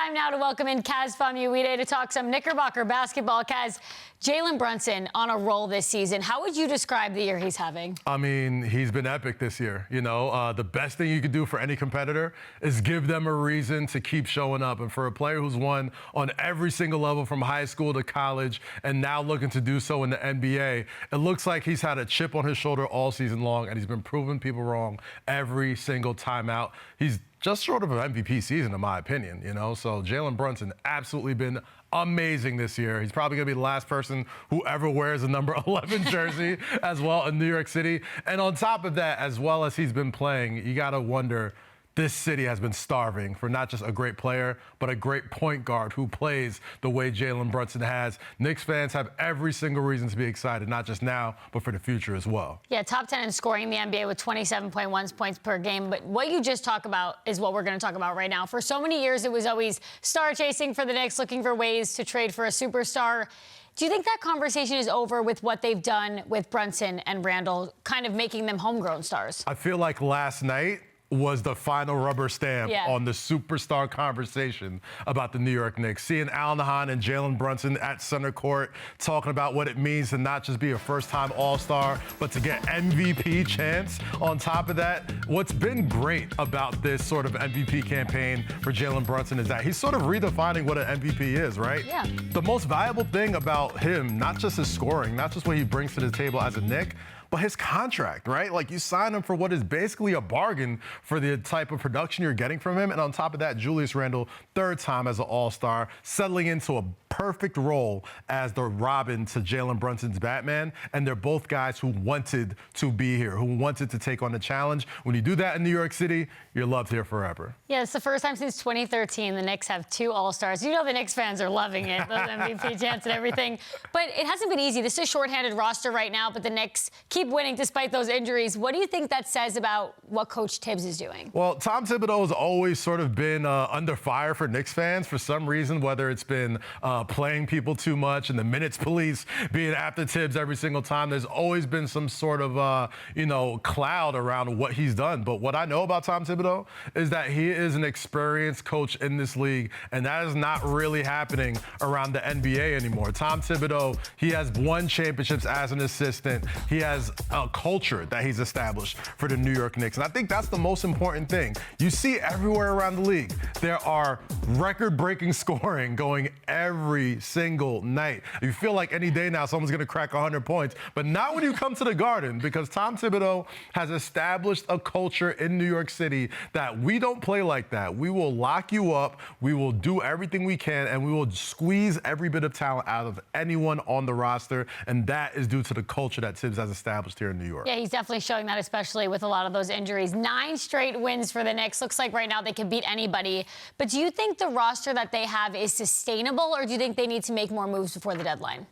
Time now to welcome in Kaz Famuyide to talk some Knickerbocker basketball. Kaz, Jalen Brunson on a roll this season. How would you describe the year he's having? I mean, he's been epic this year. You know, the best thing you could do for any competitor is give them a reason to keep showing up. And for a player who's won on every single level from high school to college and now looking to do so in the NBA, it looks like he's had a chip on his shoulder all season long, and he's been proving people wrong every single time out. He's just short of an MVP season, in my opinion, you know? So Jalen Brunson absolutely been amazing this year. He's probably going to be the last person who ever wears a number 11 jersey as well in New York City. And on top of that, as well as he's been playing, you got to wonder, this city has been starving for not just a great player, but a great point guard who plays the way Jalen Brunson has. Knicks fans have every single reason to be excited, not just now, but for the future as well. Yeah, top 10 in scoring in the NBA with 27.1 points per game. But what you just talked about is what we're going to talk about right now. For so many years, it was always star chasing for the Knicks, looking for ways to trade for a superstar. Do you think that conversation is over with what they've done with Brunson and Randall, kind of making them homegrown stars? I feel like last night was the final rubber stamp on the superstar conversation about the New York Knicks. Seeing Al Nahan and Jalen Brunson at center court talking about what it means to not just be a first-time All-Star, but to get MVP chance. On top of that, what's been great about this sort of MVP campaign for Jalen Brunson is that he's sort of redefining what an MVP is, right? Yeah. The most valuable thing about him, not just his scoring, not just what he brings to the table as a Knick, but his contract, right? Like, you sign him for what is basically a bargain for the type of production you're getting from him. And on top of that, Julius Randle, third time as an All-Star, settling into a perfect role as the Robin to Jalen Brunson's Batman. And they're both guys who wanted to be here, who wanted to take on the challenge. When you do that in New York City, you're loved here forever. Yeah, it's the first time since 2013 the Knicks have two All-Stars. You know the Knicks fans are loving it, those MVP chants and everything. But it hasn't been easy. This is a shorthanded roster right now, but the Knicks keep winning despite those injuries. What do you think that says about what Coach Tibbs is doing? Well, Tom Thibodeau has always sort of been under fire for Knicks fans for some reason, whether it's been playing people too much and the minutes police being after Tibbs every single time. There's always been some sort of, cloud around what he's done. But what I know about Tom Thibodeau is that he is an experienced coach in this league, and that is not really happening around the NBA anymore. Tom Thibodeau, he has won championships as an assistant. He has a culture that he's established for the New York Knicks. And I think that's the most important thing. You see everywhere around the league, there are record-breaking scoring going every single night. You feel like any day now someone's going to crack 100 points, but not when you come to the Garden, because Tom Thibodeau has established a culture in New York City that we don't play like that. We will lock you up, we will do everything we can, and we will squeeze every bit of talent out of anyone on the roster, and that is due to the culture that Tibbs has established here in New York. Yeah, he's definitely showing that, especially with a lot of those injuries. 9 straight wins for the Knicks. Looks like right now they can beat anybody. But do you think the roster that they have is sustainable, or do you think they need to make more moves before the deadline?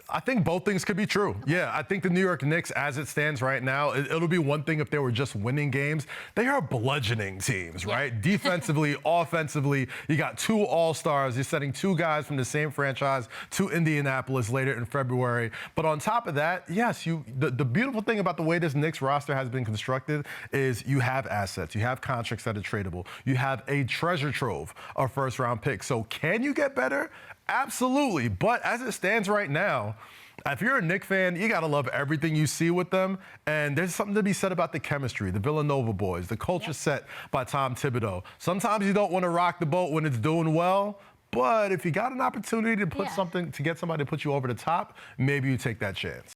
I think both things could be true. Yeah, I think the New York Knicks, as it stands right now, it'll be one thing if they were just winning games. They are bludgeoning teams, right? Defensively, offensively, you got 2 All-Stars. You're sending 2 guys from the same franchise to Indianapolis later in February. But on top of that, yes, the beautiful thing about the way this Knicks roster has been constructed is you have assets. You have contracts that are tradable. You have a treasure trove of first-round picks. So can you get better? Absolutely. But as it stands right now, if you're a Knicks fan, you got to love everything you see with them. And there's something to be said about the chemistry, the Villanova boys, the culture set by Tom Thibodeau. Sometimes you don't want to rock the boat when it's doing well, but if you got an opportunity to put something, to get somebody to put you over the top, maybe you take that chance.